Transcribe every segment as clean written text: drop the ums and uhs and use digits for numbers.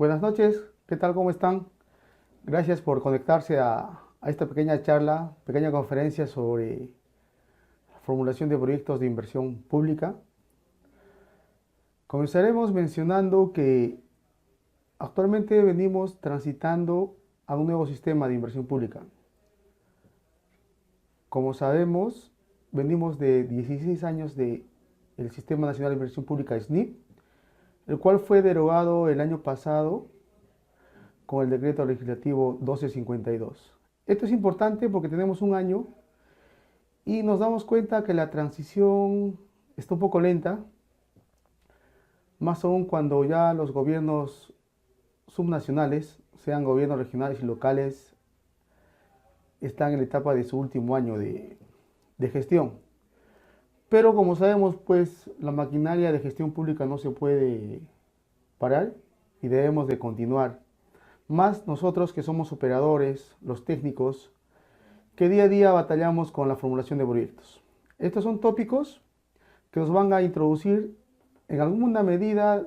Buenas noches, ¿qué tal? ¿Cómo están? Gracias por conectarse a esta pequeña charla, pequeña conferencia sobre la formulación de proyectos de inversión pública. Comenzaremos mencionando que actualmente venimos transitando a un nuevo sistema de inversión pública. Como sabemos, venimos de 16 años del Sistema Nacional de Inversión Pública SNIP, el cual fue derogado el año pasado con el decreto legislativo 1252. Esto es importante porque tenemos un año y nos damos cuenta que la transición está un poco lenta, más aún cuando ya los gobiernos subnacionales, sean gobiernos regionales y locales, están en la etapa de su último año de gestión. Pero como sabemos, pues la maquinaria de gestión pública no se puede parar y debemos de continuar. Más nosotros que somos operadores, los técnicos, que día a día batallamos con la formulación de proyectos. Estos son tópicos que nos van a introducir en alguna medida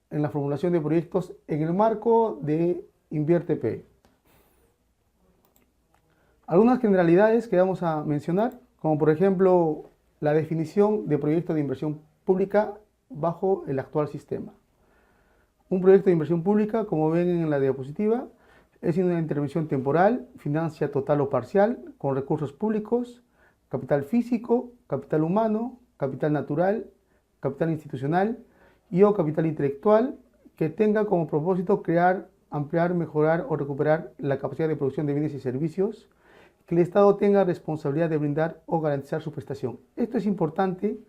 en la formulación de proyectos en el marco de InvierteP. Algunas generalidades que vamos a mencionar, como por ejemplo la definición de proyecto de inversión pública bajo el actual sistema. Un proyecto de inversión pública, como ven en la diapositiva, es una intervención temporal, financia total o parcial, con recursos públicos, capital físico, capital humano, capital natural, capital institucional y o capital intelectual, que tenga como propósito crear, ampliar, mejorar o recuperar la capacidad de producción de bienes y servicios, que el Estado tenga responsabilidad de brindar o garantizar su prestación. Esto es importante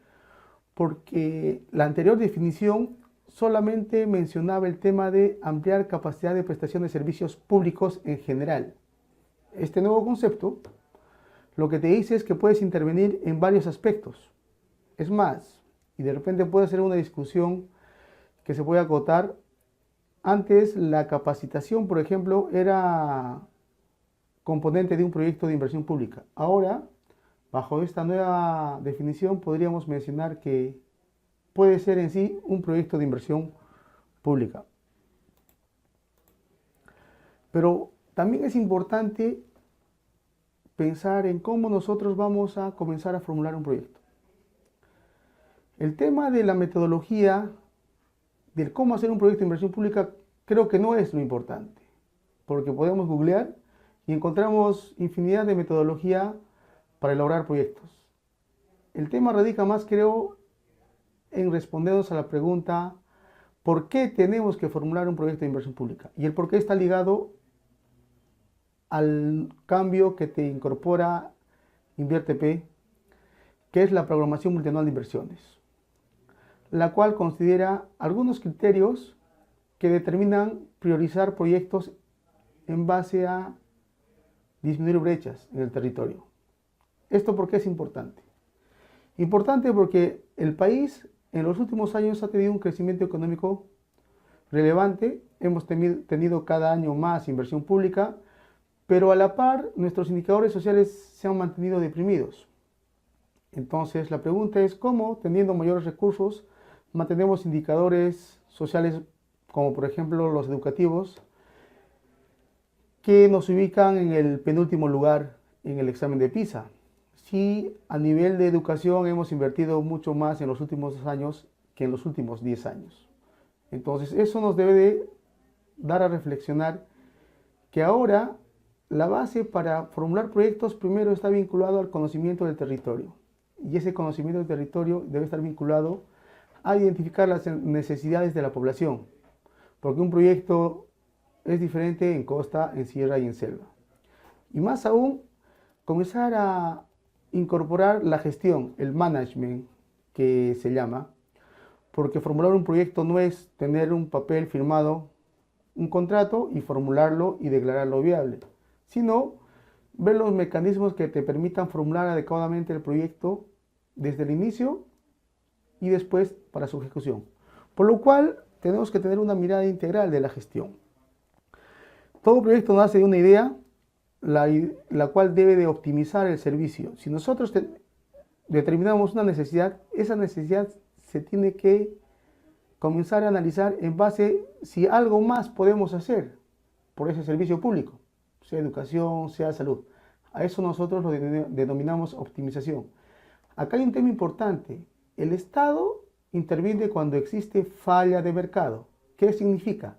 porque la anterior definición solamente mencionaba el tema de ampliar capacidad de prestación de servicios públicos en general. Este nuevo concepto lo que te dice es que puedes intervenir en varios aspectos. Es más, y de repente puede ser una discusión que se puede acotar. Antes la capacitación, por ejemplo, era componente de un proyecto de inversión pública. Ahora, bajo esta nueva definición, podríamos mencionar que puede ser en sí un proyecto de inversión pública. Pero también es importante pensar en cómo nosotros vamos a comenzar a formular un proyecto. El tema de la metodología, del cómo hacer un proyecto de inversión pública, creo que no es lo importante, porque podemos googlear y encontramos infinidad de metodología para elaborar proyectos. El tema radica más, creo, en respondernos a la pregunta ¿por qué tenemos que formular un proyecto de inversión pública? Y el por qué está ligado al cambio que te incorpora InvierteP, que es la programación multianual de inversiones, la cual considera algunos criterios que determinan priorizar proyectos en base a disminuir brechas en el territorio. ¿Esto por qué es importante? Importante porque el país en los últimos años ha tenido un crecimiento económico relevante, hemos tenido cada año más inversión pública, pero a la par nuestros indicadores sociales se han mantenido deprimidos. Entonces la pregunta es cómo, teniendo mayores recursos, mantenemos indicadores sociales como por ejemplo los educativos, que nos ubican en el penúltimo lugar en el examen de PISA. Si a nivel de educación hemos invertido mucho más en los últimos 2 años que en los últimos 10 años. Entonces eso nos debe de dar a reflexionar que ahora la base para formular proyectos primero está vinculado al conocimiento del territorio. Y ese conocimiento del territorio debe estar vinculado a identificar las necesidades de la población. Porque un proyecto es diferente en costa, en sierra y en selva. Y más aún, comenzar a incorporar la gestión, el management que se llama, porque formular un proyecto no es tener un papel firmado, un contrato y formularlo y declararlo viable, sino ver los mecanismos que te permitan formular adecuadamente el proyecto desde el inicio y después para su ejecución. Por lo cual tenemos que tener una mirada integral de la gestión. Todo proyecto nace de una idea, la cual debe de optimizar el servicio. Si nosotros determinamos una necesidad, esa necesidad se tiene que comenzar a analizar en base si algo más podemos hacer por ese servicio público, sea educación, sea salud. A eso nosotros lo denominamos optimización. Acá hay un tema importante. El Estado interviene cuando existe falla de mercado. ¿Qué significa?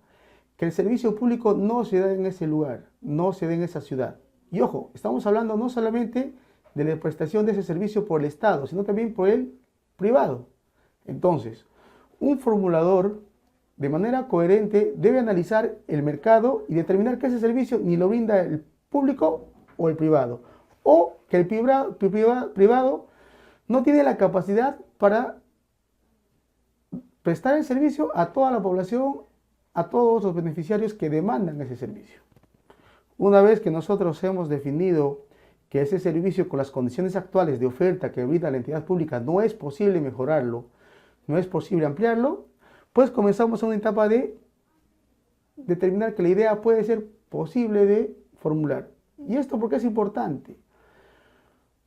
Que el servicio público no se da en ese lugar, no se da en esa ciudad. Y ojo, estamos hablando no solamente de la prestación de ese servicio por el Estado, sino también por el privado. Entonces, un formulador de manera coherente debe analizar el mercado y determinar que ese servicio ni lo brinda el público o el privado, o que el privado no tiene la capacidad para prestar el servicio a toda la población, a todos los beneficiarios que demandan ese servicio. Una vez que nosotros hemos definido que ese servicio con las condiciones actuales de oferta que brinda la entidad pública no es posible mejorarlo, no es posible ampliarlo, pues comenzamos a una etapa de determinar que la idea puede ser posible de formular. ¿Y esto por qué es importante?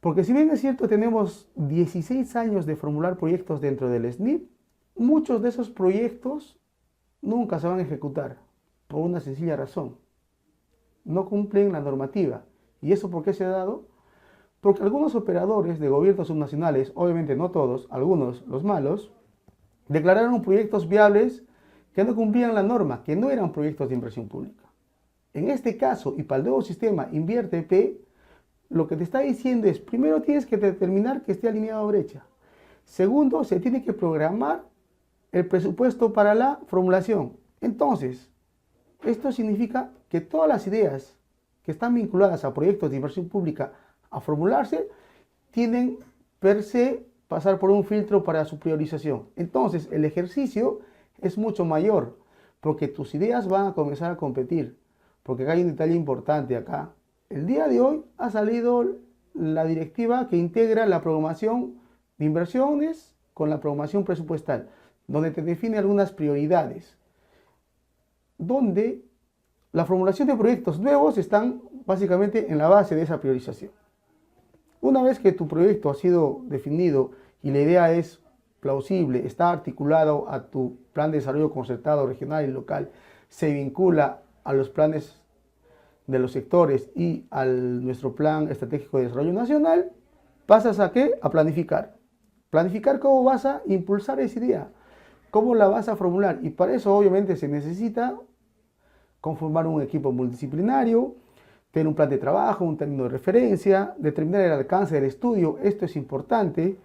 Porque si bien es cierto, tenemos 16 años de formular proyectos dentro del SNIP, muchos de esos proyectos nunca se van a ejecutar por una sencilla razón. No cumplen la normativa. ¿Y eso por qué se ha dado? Porque algunos operadores de gobiernos subnacionales, obviamente no todos, algunos, los malos, declararon proyectos viables que no cumplían la norma, que no eran proyectos de inversión pública. En este caso, y para el nuevo sistema Invierte P, lo que te está diciendo es, primero tienes que determinar que esté alineado a brecha. Segundo, se tiene que programar el presupuesto para la formulación. Entonces, esto significa que todas las ideas que están vinculadas a proyectos de inversión pública a formularse, tienen per se pasar por un filtro para su priorización. Entonces, el ejercicio es mucho mayor, porque tus ideas van a comenzar a competir. Porque acá hay un detalle importante acá. El día de hoy ha salido la directiva que integra la programación de inversiones con la programación presupuestal, donde te define algunas prioridades, donde la formulación de proyectos nuevos están básicamente en la base de esa priorización. Una vez que tu proyecto ha sido definido y la idea es plausible, está articulado a tu plan de desarrollo concertado regional y local, se vincula a los planes de los sectores y a nuestro plan estratégico de desarrollo nacional, pasas a ¿qué? A planificar. Planificar cómo vas a impulsar esa idea, cómo la vas a formular. Y para eso obviamente se necesita conformar un equipo multidisciplinario, tener un plan de trabajo, un término de referencia, determinar el alcance del estudio, esto es importante,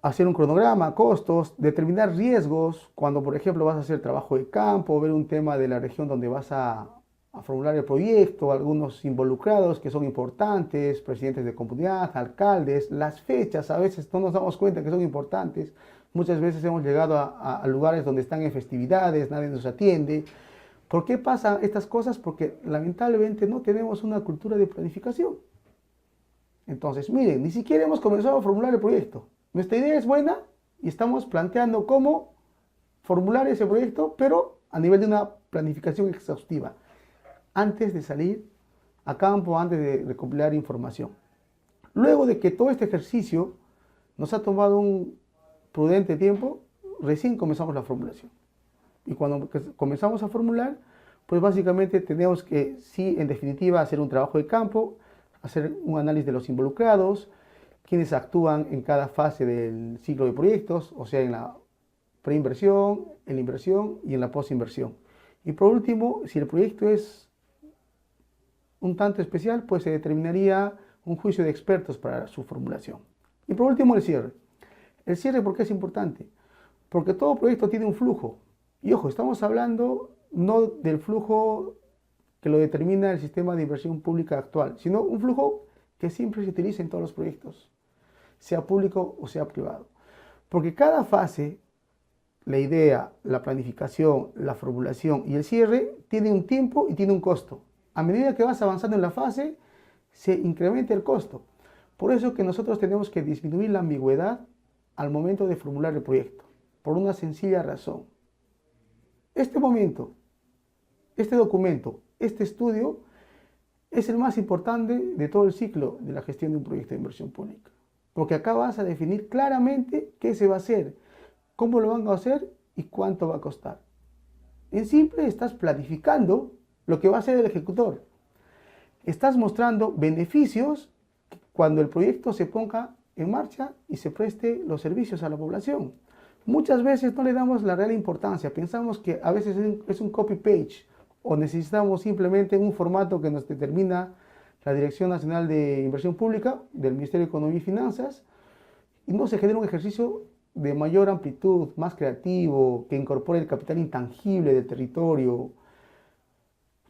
hacer un cronograma, costos, determinar riesgos, cuando por ejemplo vas a hacer trabajo de campo, ver un tema de la región donde vas a formular el proyecto, algunos involucrados que son importantes, presidentes de comunidad, alcaldes, las fechas a veces no nos damos cuenta que son importantes, muchas veces hemos llegado a lugares donde están en festividades, nadie nos atiende. ¿Por qué pasan estas cosas? Porque lamentablemente no tenemos una cultura de planificación. Entonces, miren, ni siquiera hemos comenzado a formular el proyecto. Nuestra idea es buena y estamos planteando cómo formular ese proyecto, pero a nivel de una planificación exhaustiva, antes de salir a campo, antes de recopilar información. Luego de que todo este ejercicio nos ha tomado un prudente tiempo, recién comenzamos la formulación. Y cuando comenzamos a formular, pues básicamente tenemos que, sí, en definitiva, hacer un trabajo de campo, hacer un análisis de los involucrados, quienes actúan en cada fase del ciclo de proyectos, o sea, en la preinversión, en la inversión y en la postinversión. Y por último, si el proyecto es un tanto especial, pues se determinaría un juicio de expertos para su formulación. Y por último, el cierre. El cierre, ¿por qué es importante? Porque todo proyecto tiene un flujo. Y ojo, estamos hablando no del flujo que lo determina el sistema de inversión pública actual, sino un flujo que siempre se utiliza en todos los proyectos, sea público o sea privado. Porque cada fase, la idea, la planificación, la formulación y el cierre, tiene un tiempo y tiene un costo. A medida que vas avanzando en la fase, se incrementa el costo. Por eso que nosotros tenemos que disminuir la ambigüedad al momento de formular el proyecto, por una sencilla razón. Este momento, este documento, este estudio es el más importante de todo el ciclo de la gestión de un proyecto de inversión pública. Porque acá vas a definir claramente qué se va a hacer, cómo lo van a hacer y cuánto va a costar. En simple, estás planificando lo que va a hacer el ejecutor. Estás mostrando beneficios cuando el proyecto se ponga en marcha y se preste los servicios a la población. Muchas veces no le damos la real importancia, pensamos que a veces es un copy-page o necesitamos simplemente un formato que nos determina la Dirección Nacional de Inversión Pública del Ministerio de Economía y Finanzas y no se genera un ejercicio de mayor amplitud, más creativo, que incorpore el capital intangible del territorio.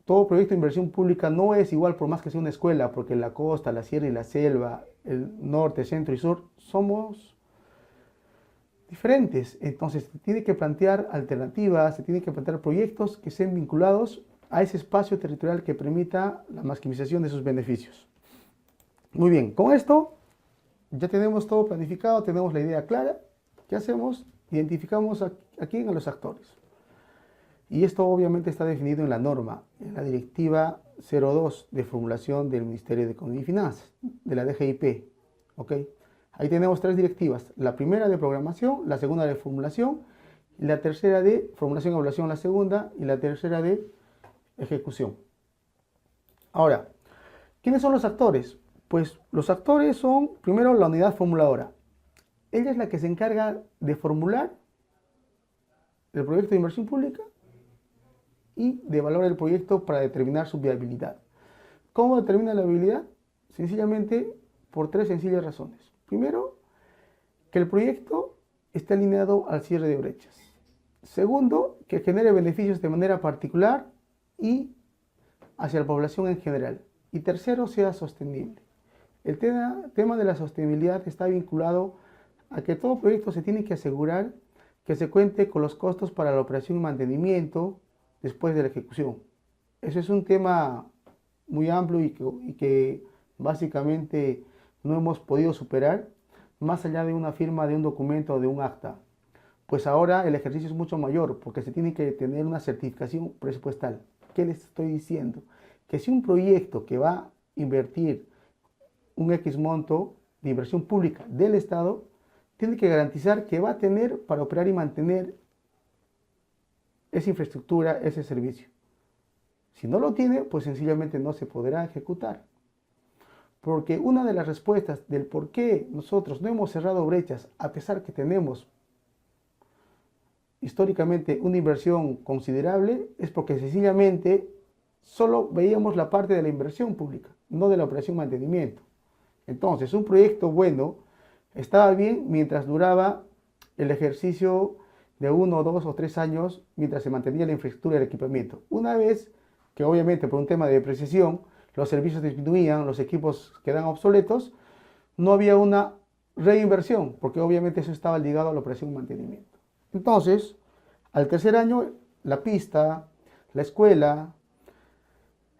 Todo proyecto de inversión pública no es igual por más que sea una escuela, porque la costa, la sierra y la selva, el norte, centro y sur, somos diferentes. Entonces se tiene que plantear alternativas, se tiene que plantear proyectos que estén vinculados a ese espacio territorial que permita la maximización de sus beneficios. Muy bien, con esto ya tenemos todo planificado, tenemos la idea clara. ¿Qué hacemos? Identificamos a quién, a los actores. Y esto obviamente está definido en la norma, en la Directiva 02 de formulación del Ministerio de Economía y Finanzas, de la DGIP. ¿Ok? Ahí tenemos 3 directivas, la primera de programación, la segunda de formulación, y la tercera de formulación y evaluación, la segunda, y la tercera de ejecución. Ahora, ¿quiénes son los actores? Pues los actores son, primero, la unidad formuladora. Ella es la que se encarga de formular el proyecto de inversión pública y de evaluar el proyecto para determinar su viabilidad. ¿Cómo determina la viabilidad? Sencillamente por 3 sencillas razones. Primero, que el proyecto esté alineado al cierre de brechas. Segundo, que genere beneficios de manera particular y hacia la población en general. Y tercero, sea sostenible. El tema de la sostenibilidad está vinculado a que todo proyecto se tiene que asegurar que se cuente con los costos para la operación y mantenimiento después de la ejecución. Eso es un tema muy amplio y que básicamente no hemos podido superar más allá de una firma de un documento o de un acta. Pues ahora el ejercicio es mucho mayor porque se tiene que tener una certificación presupuestal. ¿Qué les estoy diciendo? Que si un proyecto que va a invertir un X monto de inversión pública del Estado, tiene que garantizar que va a tener para operar y mantener esa infraestructura, ese servicio. Si no lo tiene, pues sencillamente no se podrá ejecutar. Porque una de las respuestas del por qué nosotros no hemos cerrado brechas, a pesar que tenemos históricamente una inversión considerable, es porque sencillamente solo veíamos la parte de la inversión pública, no de la operación y mantenimiento. Entonces, un proyecto bueno estaba bien mientras duraba el ejercicio de 1, 2 o 3 años mientras se mantenía la infraestructura y el equipamiento. Una vez que obviamente por un tema de depreciación los servicios disminuían, los equipos quedan obsoletos, no había una reinversión porque obviamente eso estaba ligado a la operación y mantenimiento. Entonces, al tercer año, la pista, la escuela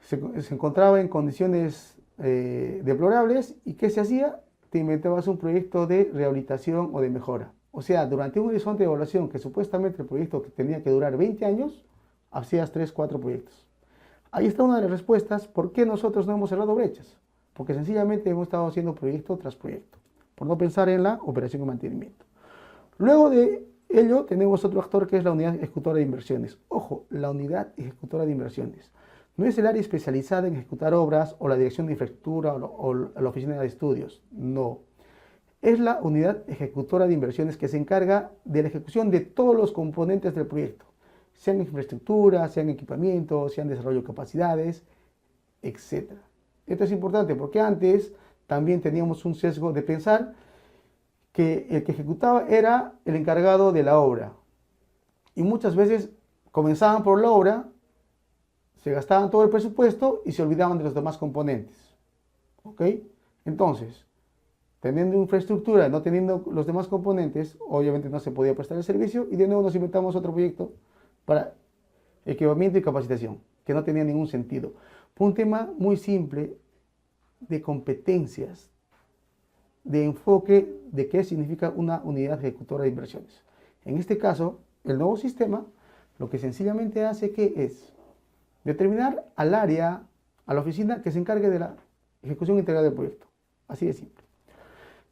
se encontraba en condiciones deplorables y ¿qué se hacía? Te inventabas un proyecto de rehabilitación o de mejora. O sea, durante un horizonte de evaluación que supuestamente el proyecto que tenía que durar 20 años, hacías 3, 4 proyectos. Ahí está una de las respuestas por qué nosotros no hemos cerrado brechas. Porque sencillamente hemos estado haciendo proyecto tras proyecto, por no pensar en la operación y mantenimiento. Luego de ello tenemos otro actor que es la unidad ejecutora de inversiones. Ojo, la unidad ejecutora de inversiones. No es el área especializada en ejecutar obras o la dirección de infraestructura o la oficina de estudios. No. Es la unidad ejecutora de inversiones que se encarga de la ejecución de todos los componentes del proyecto. Sean infraestructura, sean equipamiento, sean desarrollo de capacidades, etc. Esto es importante porque antes también teníamos un sesgo de pensar que el que ejecutaba era el encargado de la obra. Y muchas veces comenzaban por la obra, se gastaban todo el presupuesto y se olvidaban de los demás componentes. ¿Ok? Entonces, teniendo infraestructura, no teniendo los demás componentes, obviamente no se podía prestar el servicio y de nuevo nos inventamos otro proyecto para equipamiento y capacitación, que no tenía ningún sentido. Fue un tema muy simple de competencias, de enfoque de qué significa una unidad ejecutora de inversiones. En este caso, el nuevo sistema lo que sencillamente hace que es determinar al área, a la oficina que se encargue de la ejecución integral del proyecto. Así de simple.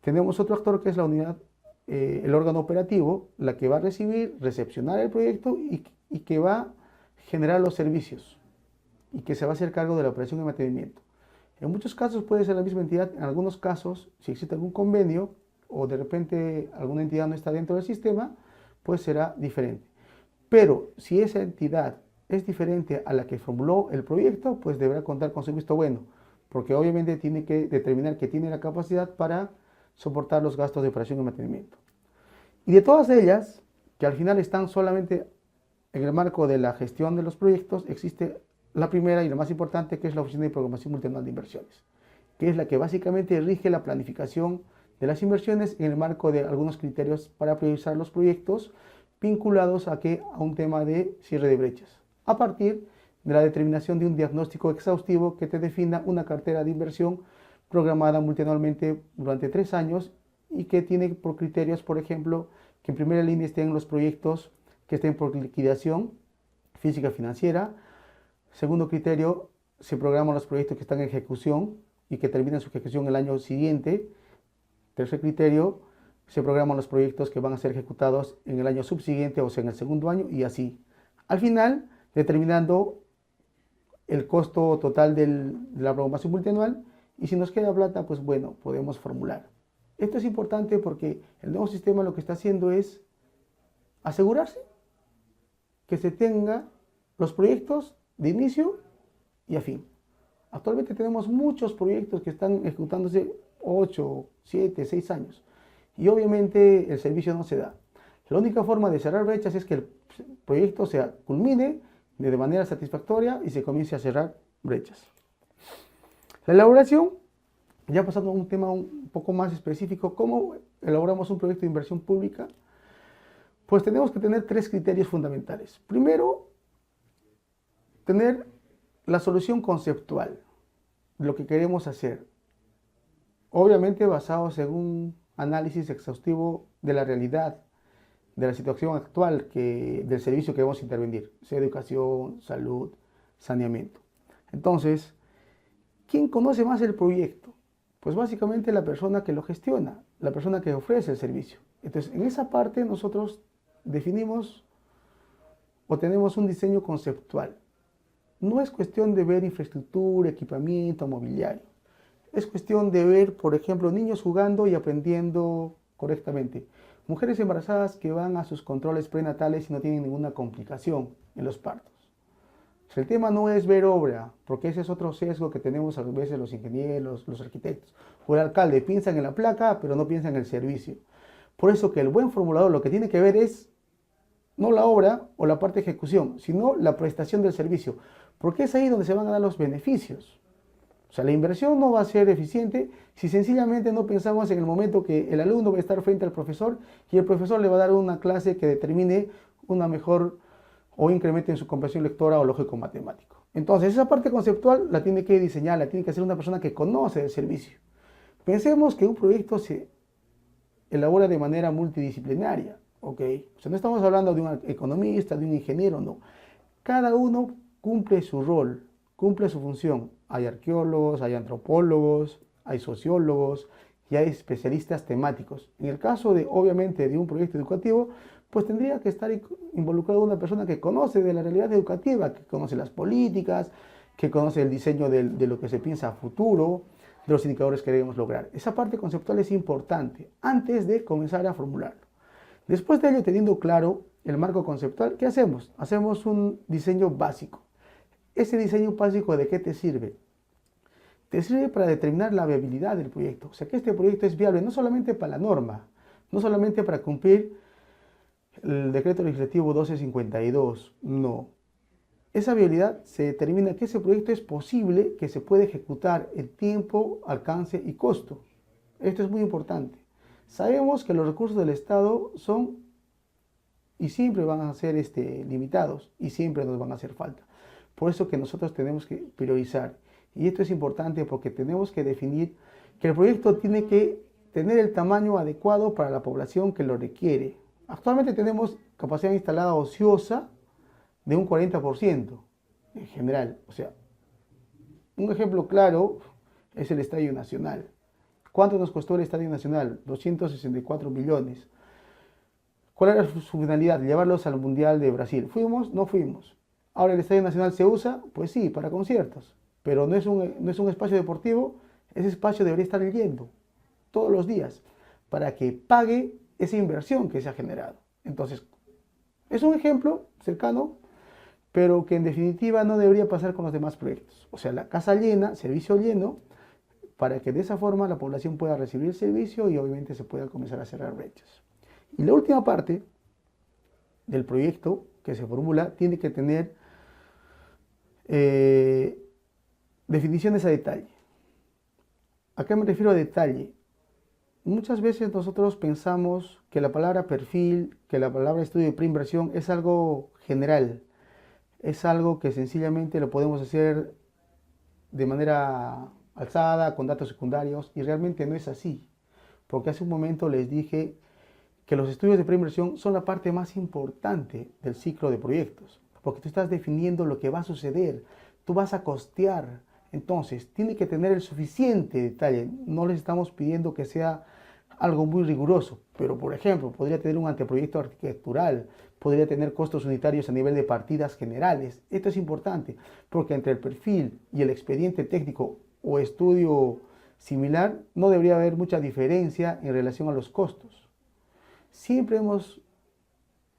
Tenemos otro actor que es la unidad el órgano operativo la que va a recibir, recepcionar el proyecto y que va a generar los servicios y que se va a hacer cargo de la operación y mantenimiento. En muchos casos puede ser la misma entidad, en algunos casos, si existe algún convenio o de repente alguna entidad no está dentro del sistema, pues será diferente. Pero si esa entidad es diferente a la que formuló el proyecto, pues deberá contar con su visto bueno, porque obviamente tiene que determinar que tiene la capacidad para soportar los gastos de operación y mantenimiento. Y de todas ellas, que al final están solamente en el marco de la gestión de los proyectos, existe la primera y la más importante, que es la Oficina de Programación Multianual de Inversiones, que es la que básicamente rige la planificación de las inversiones en el marco de algunos criterios para priorizar los proyectos vinculados a un tema de cierre de brechas, a partir de la determinación de un diagnóstico exhaustivo que te defina una cartera de inversión programada multianualmente durante 3 años y que tiene por criterios, por ejemplo, que en primera línea estén los proyectos que estén por liquidación física financiera. Segundo criterio, se programan los proyectos que están en ejecución y que terminan su ejecución el año siguiente. Tercer criterio, se programan los proyectos que van a ser ejecutados en el año subsiguiente, o sea, en el segundo año, y así. Al final, determinando el costo total de la programación multianual, y si nos queda plata, pues bueno, podemos formular. Esto es importante porque el nuevo sistema lo que está haciendo es asegurarse que se tenga los proyectos de inicio y a fin. Actualmente tenemos muchos proyectos que están ejecutándose 8, 7, 6 años y obviamente el servicio no se da. La única forma de cerrar brechas es que el proyecto se culmine de manera satisfactoria y se comience a cerrar brechas. La elaboración, ya pasando a un tema un poco más específico, ¿cómo elaboramos un proyecto de inversión pública? Pues tenemos que tener 3 criterios fundamentales. Primero, tener la solución conceptual, lo que queremos hacer, obviamente basados en un análisis exhaustivo de la realidad, de la situación actual del servicio que vamos a intervenir, sea educación, salud, saneamiento. Entonces, ¿quién conoce más el proyecto? Pues básicamente la persona que lo gestiona, la persona que ofrece el servicio. Entonces, en esa parte nosotros definimos o tenemos un diseño conceptual. No es cuestión de ver infraestructura, equipamiento, mobiliario. Es cuestión de ver, por ejemplo, niños jugando y aprendiendo correctamente. Mujeres embarazadas que van a sus controles prenatales y no tienen ninguna complicación en los partos. O sea, el tema no es ver obra, porque ese es otro sesgo que tenemos a veces los ingenieros, los arquitectos o el alcalde. Piensan en la placa, pero no piensan en el servicio. Por eso que el buen formulador lo que tiene que ver es no la obra o la parte de ejecución, sino la prestación del servicio, porque es ahí donde se van a dar los beneficios. O sea, la inversión no va a ser eficiente si sencillamente no pensamos en el momento que el alumno va a estar frente al profesor y el profesor le va a dar una clase que determine una mejor o incremente en su comprensión lectora o lógico-matemático. Entonces, esa parte conceptual la tiene que diseñar, la tiene que hacer una persona que conoce el servicio. Pensemos que un proyecto se elabora de manera multidisciplinaria, ¿ok? O sea, no estamos hablando de un economista, de un ingeniero, no. Cada uno cumple su rol, cumple su función. Hay arqueólogos, hay antropólogos, hay sociólogos y hay especialistas temáticos. En el caso de, obviamente, de un proyecto educativo, pues tendría que estar involucrado una persona que conoce de la realidad educativa, que conoce las políticas, que conoce el diseño de lo que se piensa a futuro, de los indicadores que debemos lograr. Esa parte conceptual es importante antes de comenzar a formularlo. Después de ello, teniendo claro el marco conceptual, ¿qué hacemos? Hacemos un diseño básico. ¿Ese diseño básico de qué te sirve? Te sirve para determinar la viabilidad del proyecto. O sea, que este proyecto es viable no solamente para la norma, no solamente para cumplir el decreto legislativo 1252, no. Esa viabilidad se determina que ese proyecto es posible, que se puede ejecutar en tiempo, alcance y costo. Esto es muy importante. Sabemos que los recursos del Estado son y siempre van a ser limitados y siempre nos van a hacer falta. Por eso que nosotros tenemos que priorizar. Y esto es importante porque tenemos que definir que el proyecto tiene que tener el tamaño adecuado para la población que lo requiere. Actualmente tenemos capacidad instalada ociosa de un 40% en general. O sea, un ejemplo claro es el Estadio Nacional. ¿Cuánto nos costó el Estadio Nacional? 264 millones. ¿Cuál era su finalidad? Llevarlos al Mundial de Brasil. ¿Fuimos? No fuimos. Ahora el Estadio Nacional se usa, pues sí, para conciertos, pero no es un espacio deportivo, ese espacio debería estar yendo todos los días para que pague esa inversión que se ha generado. Entonces, es un ejemplo cercano, pero que en definitiva no debería pasar con los demás proyectos. O sea, la casa llena, servicio lleno, para que de esa forma la población pueda recibir el servicio y obviamente se pueda comenzar a cerrar brechas. Y la última parte del proyecto que se formula tiene que tener definiciones a detalle. ¿A qué me refiero a detalle? Muchas veces nosotros pensamos que la palabra perfil, que la palabra estudio de preinversión es algo general, es algo que sencillamente lo podemos hacer de manera alzada, con datos secundarios, y realmente no es así, porque hace un momento les dije que los estudios de preinversión son la parte más importante del ciclo de proyectos, porque tú estás definiendo lo que va a suceder, tú vas a costear, entonces tiene que tener el suficiente detalle, no les estamos pidiendo que sea algo muy riguroso, pero por ejemplo, podría tener un anteproyecto arquitectural, podría tener costos unitarios a nivel de partidas generales. Esto es importante, porque entre el perfil y el expediente técnico o estudio similar, no debería haber mucha diferencia en relación a los costos. Siempre hemos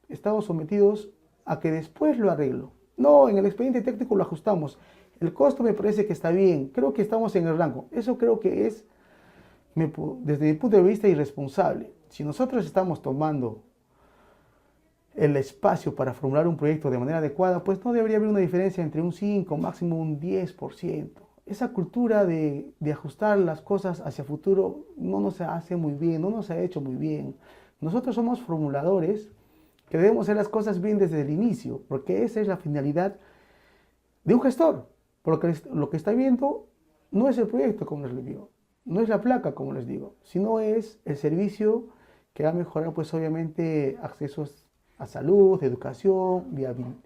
estado sometidos a que después lo arreglo. No, en el expediente técnico lo ajustamos. El costo me parece que está bien, creo que estamos en el rango. Eso creo que es, desde mi punto de vista, irresponsable. Si nosotros estamos tomando el espacio para formular un proyecto de manera adecuada, pues no debería haber una diferencia entre un 5, máximo un 10%. Esa cultura de ajustar las cosas hacia futuro no nos hace muy bien, no nos ha hecho muy bien. Nosotros somos formuladores que debemos hacer las cosas bien desde el inicio, porque esa es la finalidad de un gestor. Porque lo que está viendo no es el proyecto, como les digo, no es la placa, como les digo, sino es el servicio que va a mejorar, pues obviamente, accesos a salud, educación,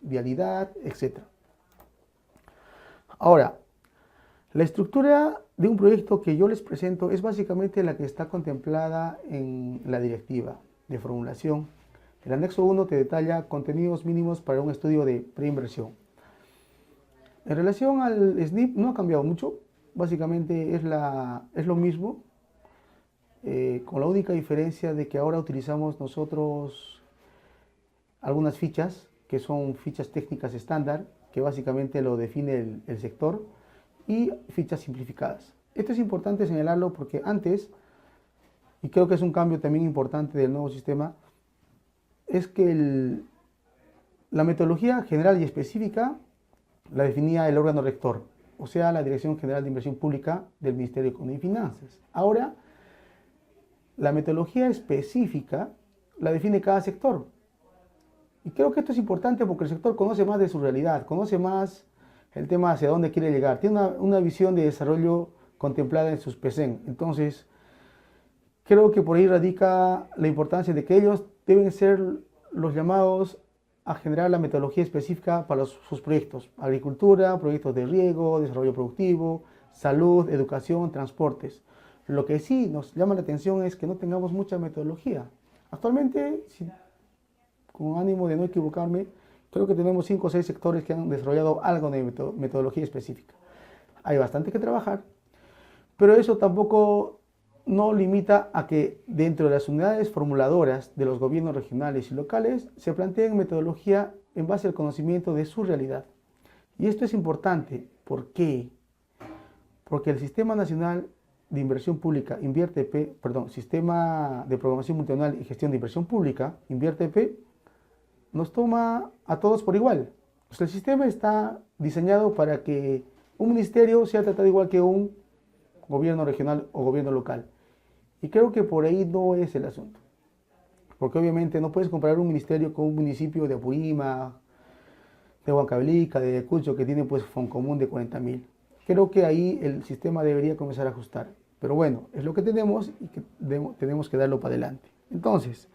vialidad, etc. Ahora, la estructura de un proyecto que yo les presento es básicamente la que está contemplada en la directiva de formulación. El anexo 1 te detalla contenidos mínimos para un estudio de preinversión. En relación al SNIP no ha cambiado mucho, básicamente es lo mismo, con la única diferencia de que ahora utilizamos nosotros algunas fichas, que son fichas técnicas estándar, que básicamente lo define el sector, y fichas simplificadas. Esto es importante señalarlo porque antes, y creo que es un cambio también importante del nuevo sistema, es que la metodología general y específica la definía el órgano rector, o sea, la Dirección General de Inversión Pública del Ministerio de Economía y Finanzas. Ahora, la metodología específica la define cada sector. Y creo que esto es importante porque el sector conoce más de su realidad, conoce más el tema hacia dónde quiere llegar, tiene una visión de desarrollo contemplada en sus PECEN. Entonces, creo que por ahí radica la importancia de que ellos deben ser los llamados a generar la metodología específica para sus proyectos: agricultura, proyectos de riego, desarrollo productivo, salud, educación, transportes. Lo que sí nos llama la atención es que no tengamos mucha metodología. Actualmente, con ánimo de no equivocarme, creo que tenemos 5 o 6 sectores que han desarrollado algo de metodología específica. Hay bastante que trabajar, pero eso tampoco no limita a que dentro de las unidades formuladoras de los gobiernos regionales y locales se planteen metodología en base al conocimiento de su realidad. Y esto es importante. ¿Por qué? Porque el Sistema Nacional de Inversión Pública, Sistema de Programación Multianual y Gestión de Inversión Pública, INVIERTEP, nos toma a todos por igual. O sea, el sistema está diseñado para que un ministerio sea tratado igual que un gobierno regional o gobierno local. Y creo que por ahí no es el asunto. Porque obviamente no puedes comparar un ministerio con un municipio de Apurímac, de Huancavelica, de Ayacucho, que tiene pues Foncomún de 40.000. Creo que ahí el sistema debería comenzar a ajustar. Pero bueno, es lo que tenemos y que tenemos que darlo para adelante. Entonces,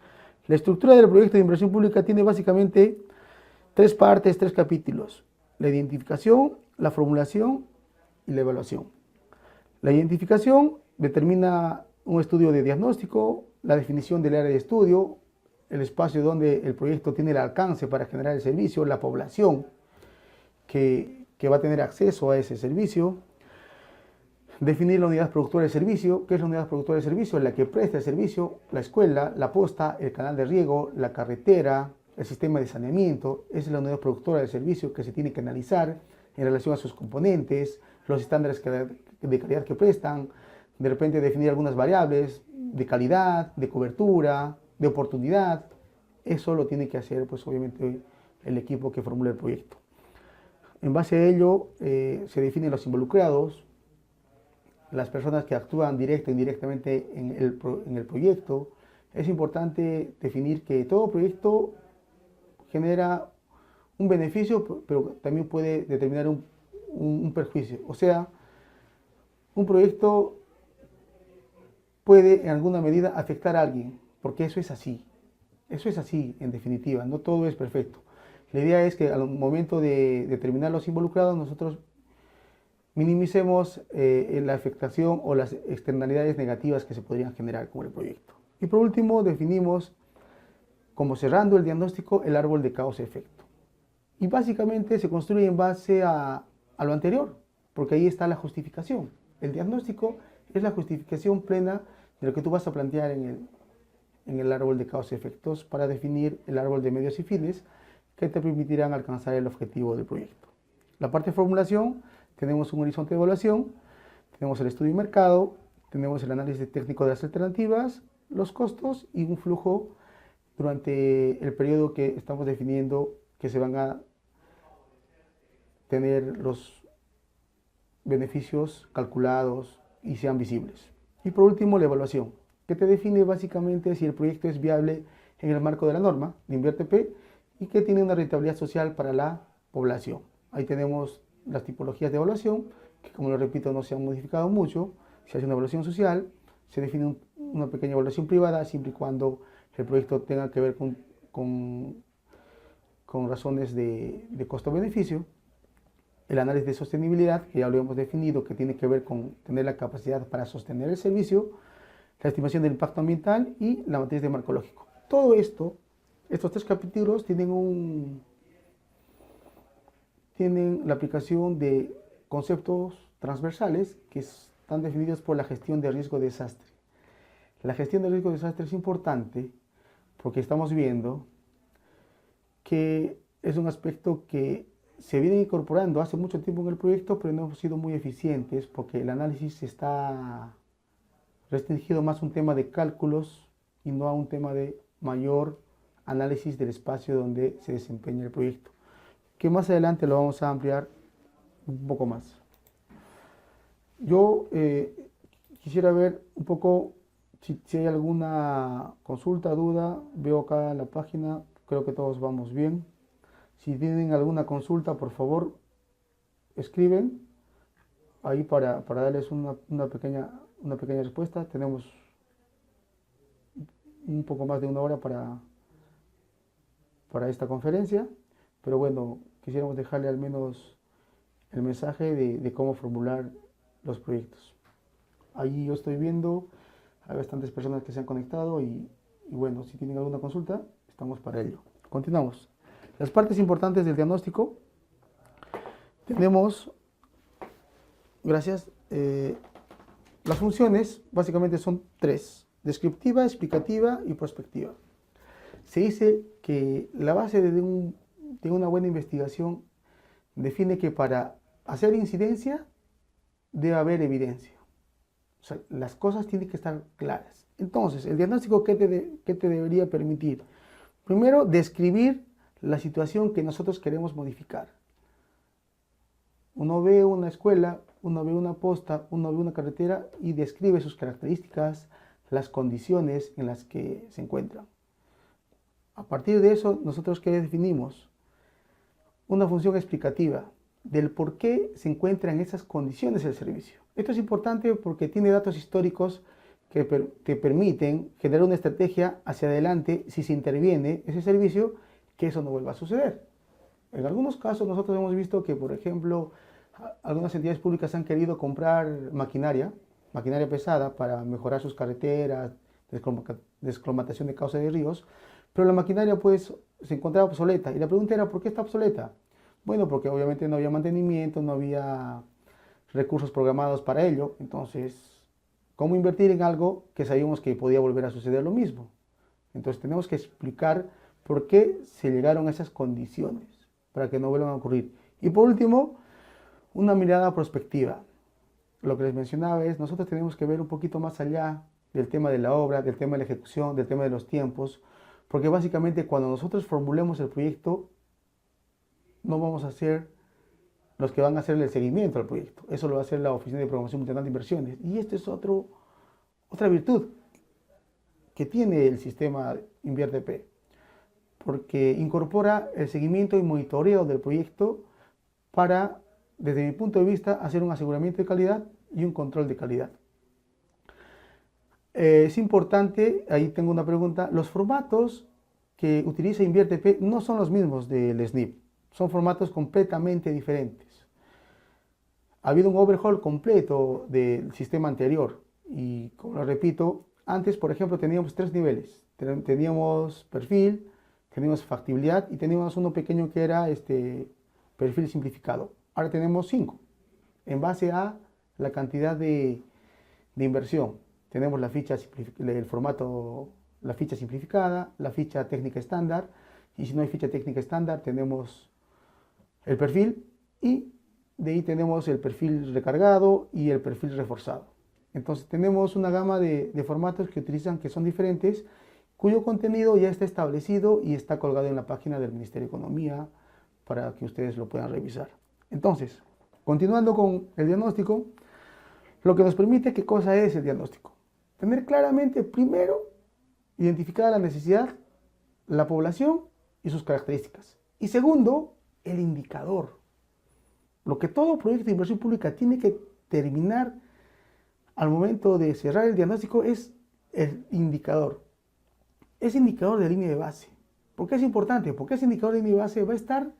la estructura del proyecto de inversión pública tiene básicamente 3 partes, 3 capítulos: la identificación, la formulación y la evaluación. La identificación determina un estudio de diagnóstico, la definición del área de estudio, el espacio donde el proyecto tiene el alcance para generar el servicio, la población que va a tener acceso a ese servicio, definir la unidad productora del servicio. ¿Qué es la unidad productora del servicio? La que presta el servicio, la escuela, la posta, el canal de riego, la carretera, el sistema de saneamiento. Esa es la unidad productora del servicio que se tiene que analizar en relación a sus componentes, los estándares de calidad que prestan, de repente definir algunas variables de calidad, de cobertura, de oportunidad. Eso lo tiene que hacer, pues obviamente, el equipo que formula el proyecto. En base a ello, se definen los involucrados, las personas que actúan directa e indirectamente en el proyecto. Es importante definir que todo proyecto genera un beneficio, pero también puede determinar un perjuicio. O sea, un proyecto puede en alguna medida afectar a alguien, porque eso es así. Eso es así, en definitiva, no todo es perfecto. La idea es que al momento de determinar los involucrados, nosotros minimicemos la afectación o las externalidades negativas que se podrían generar con el proyecto. Y por último, definimos, como cerrando el diagnóstico, el árbol de causa-efecto. Y básicamente se construye en base a lo anterior, porque ahí está la justificación. El diagnóstico es la justificación plena de lo que tú vas a plantear en el árbol de causa-efectos para definir el árbol de medios y fines que te permitirán alcanzar el objetivo del proyecto. La parte de formulación, tenemos un horizonte de evaluación, tenemos el estudio de mercado, tenemos el análisis técnico de las alternativas, los costos y un flujo durante el periodo que estamos definiendo que se van a tener los beneficios calculados y sean visibles. Y por último, la evaluación, que te define básicamente si el proyecto es viable en el marco de la norma de InvierteP y que tiene una rentabilidad social para la población. Ahí tenemos las tipologías de evaluación, que como lo repito no se han modificado mucho. Se hace una evaluación social, se define una pequeña evaluación privada, siempre y cuando el proyecto tenga que ver con razones de costo-beneficio. El análisis de sostenibilidad, que ya lo hemos definido, que tiene que ver con tener la capacidad para sostener el servicio, la estimación del impacto ambiental y la matriz de marco lógico. Todo esto, estos tres capítulos tienen la aplicación de conceptos transversales que están definidos por la gestión de riesgo-desastre. La gestión de riesgo-desastre es importante porque estamos viendo que es un aspecto que se viene incorporando hace mucho tiempo en el proyecto, pero no hemos sido muy eficientes porque el análisis está restringido más a un tema de cálculos y no a un tema de mayor análisis del espacio donde se desempeña el proyecto, que más adelante lo vamos a ampliar un poco más. Yo quisiera ver un poco si hay alguna consulta, duda. Veo acá la página, creo que todos vamos bien. Si tienen alguna consulta, por favor, escriben ahí para darles una pequeña respuesta. Tenemos un poco más de una hora para esta conferencia, pero bueno, quisiéramos dejarle al menos el mensaje de cómo formular los proyectos. Ahí yo estoy viendo, hay bastantes personas que se han conectado y bueno, si tienen alguna consulta, estamos para ello. Continuamos. Las partes importantes del diagnóstico. Tenemos, gracias, las funciones básicamente son tres: descriptiva, explicativa y prospectiva. Se dice que la base de una buena investigación define que para hacer incidencia debe haber evidencia. O sea, las cosas tienen que estar claras. Entonces, el diagnóstico, ¿qué te debería permitir? Primero, describir la situación que nosotros queremos modificar. Uno ve una escuela, uno ve una posta, uno ve una carretera y describe sus características, las condiciones en las que se encuentran. A partir de eso, nosotros ¿qué definimos? Una función explicativa del por qué se encuentra en esas condiciones el servicio. Esto es importante porque tiene datos históricos que te permiten generar una estrategia hacia adelante si se interviene ese servicio, que eso no vuelva a suceder. En algunos casos nosotros hemos visto que, por ejemplo, algunas entidades públicas han querido comprar maquinaria pesada para mejorar sus carreteras, desclomatación de cauce de ríos, pero la maquinaria pues se encontraba obsoleta. Y la pregunta era, ¿por qué está obsoleta? Bueno, porque obviamente no había mantenimiento, no había recursos programados para ello. Entonces, ¿cómo invertir en algo que sabíamos que podía volver a suceder lo mismo? Entonces tenemos que explicar por qué se llegaron a esas condiciones para que no vuelvan a ocurrir. Y por último, una mirada prospectiva. Lo que les mencionaba es, nosotros tenemos que ver un poquito más allá del tema de la obra, del tema de la ejecución, del tema de los tiempos, porque básicamente cuando nosotros formulemos el proyecto, no vamos a ser los que van a hacer el seguimiento al proyecto. Eso lo va a hacer la Oficina de Programación Multinacional de Inversiones. Y esto es otra virtud que tiene el sistema InvierteP, porque incorpora el seguimiento y monitoreo del proyecto para, desde mi punto de vista, hacer un aseguramiento de calidad y un control de calidad. Es importante, ahí tengo una pregunta, los formatos que utiliza InvierteP no son los mismos del SNIP, son formatos completamente diferentes. Ha habido un overhaul completo del sistema anterior y, como lo repito, antes, por ejemplo, teníamos 3 niveles. Teníamos perfil, teníamos factibilidad y teníamos uno pequeño que era perfil simplificado. Ahora tenemos 5, en base a la cantidad de inversión. Tenemos la ficha, el formato, la ficha simplificada, la ficha técnica estándar, y si no hay ficha técnica estándar, tenemos el perfil, y de ahí tenemos el perfil recargado y el perfil reforzado. Entonces tenemos una gama de formatos que son diferentes, cuyo contenido ya está establecido y está colgado en la página del Ministerio de Economía para que ustedes lo puedan revisar. Entonces, continuando con el diagnóstico, lo que nos permite, ¿qué cosa es el diagnóstico? Tener claramente, primero, identificada la necesidad, la población y sus características. Y segundo, el indicador. Lo que todo proyecto de inversión pública tiene que terminar al momento de cerrar el diagnóstico es el indicador. Ese indicador de línea de base. ¿Por qué es importante? Porque ese indicador de línea de base va a estar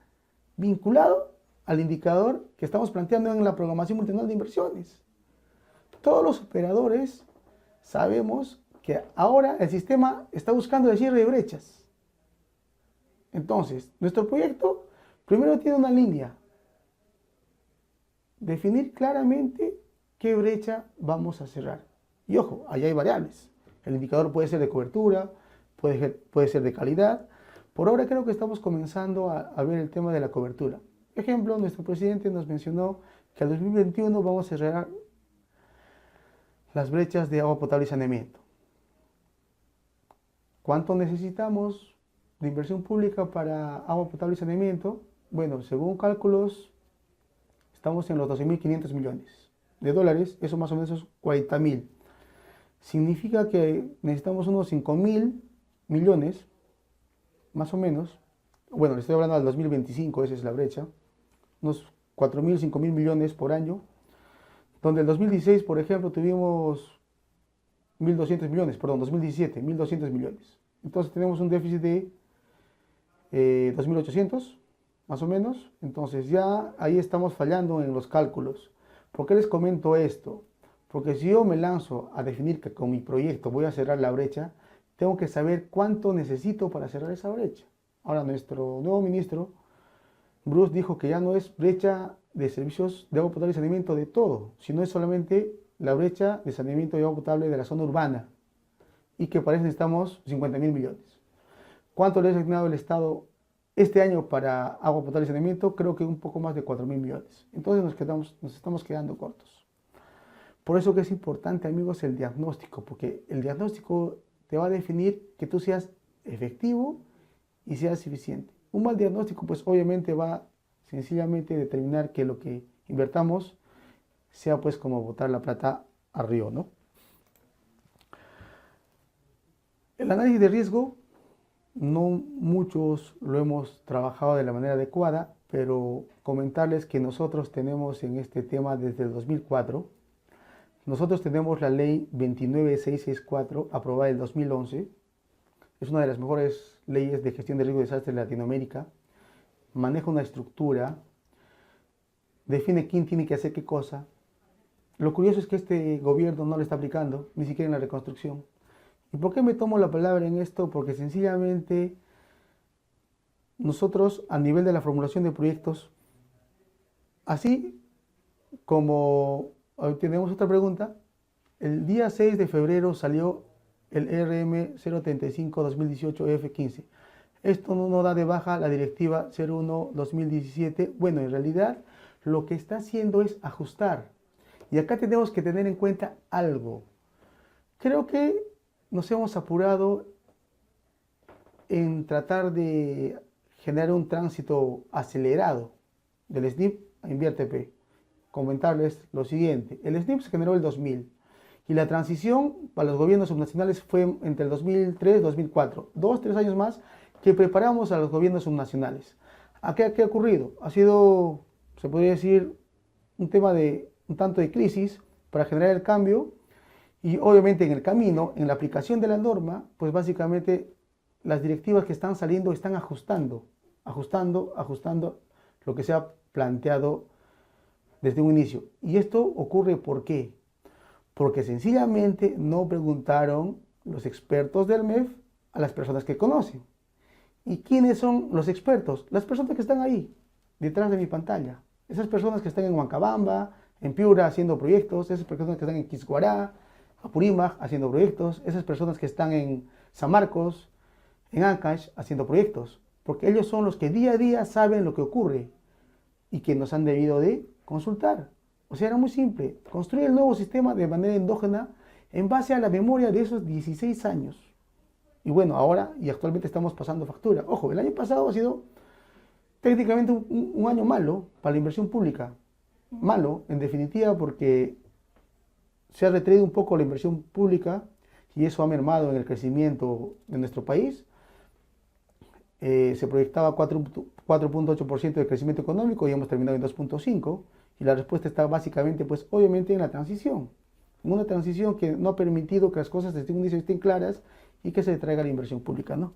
vinculado al indicador que estamos planteando en la programación multianual de inversiones. Todos los operadores sabemos que ahora el sistema está buscando el cierre de brechas. Entonces, nuestro proyecto primero tiene una línea. Definir claramente qué brecha vamos a cerrar. Y ojo, allá hay variables. El indicador puede ser de cobertura, puede ser de calidad. Por ahora creo que estamos comenzando a ver el tema de la cobertura. Ejemplo, nuestro presidente nos mencionó que al 2021 vamos a cerrar las brechas de agua potable y saneamiento. ¿Cuánto necesitamos de inversión pública para agua potable y saneamiento? Bueno, según cálculos, estamos en los 12.500 millones de dólares, eso más o menos es 40.000. Significa que necesitamos unos 5.000 millones, más o menos. Bueno, le estoy hablando del 2025, esa es la brecha. Unos 4.000, 5.000 millones por año. Donde en 2016, por ejemplo, tuvimos 1.200 millones, perdón, 2017, 1.200 millones. Entonces tenemos un déficit de 2.800, más o menos. Entonces ya ahí estamos fallando en los cálculos. ¿Por qué les comento esto? Porque si yo me lanzo a definir que con mi proyecto voy a cerrar la brecha, tengo que saber cuánto necesito para cerrar esa brecha. Ahora, nuestro nuevo ministro, Bruce, dijo que ya no es brecha de servicios de agua potable y saneamiento de todo, sino es solamente la brecha de saneamiento de agua potable de la zona urbana, y que para eso necesitamos 50.000 millones. ¿Cuánto le ha asignado el Estado este año para agua potable y saneamiento? Creo que un poco más de 4.000 millones. Entonces nos estamos quedando cortos. Por eso que es importante, amigos, el diagnóstico, porque el diagnóstico te va a definir que tú seas efectivo y seas eficiente. Un mal diagnóstico, pues obviamente va sencillamente a determinar que lo que invertamos sea pues como botar la plata al río, ¿no? El análisis de riesgo, no muchos lo hemos trabajado de la manera adecuada, pero comentarles que nosotros tenemos en este tema desde el 2004. Nosotros tenemos la ley 29664 aprobada en el 2011. Es una de las mejores leyes de gestión de riesgo de desastre de Latinoamérica. Maneja una estructura, define quién tiene que hacer qué cosa. Lo curioso es que este gobierno no lo está aplicando, ni siquiera en la reconstrucción. ¿Y por qué me tomo la palabra en esto? Porque sencillamente nosotros a nivel de la formulación de proyectos, así como hoy tenemos otra pregunta, el día 6 de febrero salió el RM 035-2018-F15. Esto no da de baja la directiva 01-2017. Bueno, en realidad lo que está haciendo es ajustar. Y acá tenemos que tener en cuenta algo. Creo que nos hemos apurado en tratar de generar un tránsito acelerado del SNIP a InviérteP. Comentarles lo siguiente. El SNIP se generó en el 2000 y la transición para los gobiernos subnacionales fue entre el 2003 y 2004. 2-3 años más que preparamos a los gobiernos subnacionales. ¿Qué ha ocurrido? Ha sido, se podría decir, un tema de un tanto de crisis para generar el cambio y obviamente en el camino, en la aplicación de la norma, pues básicamente las directivas que están saliendo están ajustando lo que se ha planteado desde un inicio. Y esto ocurre ¿por qué? Porque sencillamente no preguntaron los expertos del MEF a las personas que conocen. ¿Y quiénes son los expertos? Las personas que están ahí, detrás de mi pantalla. Esas personas que están en Huancabamba, en Piura haciendo proyectos, esas personas que están en Quisquará, Apurímac haciendo proyectos, esas personas que están en San Marcos, en Ancash haciendo proyectos. Porque ellos son los que día a día saben lo que ocurre y que nos han debido de consultar. O sea, era muy simple. Construir el nuevo sistema de manera endógena en base a la memoria de esos 16 años. Y bueno, ahora y actualmente estamos pasando factura. Ojo, el año pasado ha sido técnicamente un año malo para la inversión pública. Malo, en definitiva, porque se ha retraído un poco la inversión pública y eso ha mermado en el crecimiento de nuestro país. Se proyectaba 4.8% de crecimiento económico y hemos terminado en 2.5%. Y la respuesta está básicamente, pues obviamente en la transición. En una transición que no ha permitido que las cosas desde un inicio estén claras y que se traiga la inversión pública, ¿no?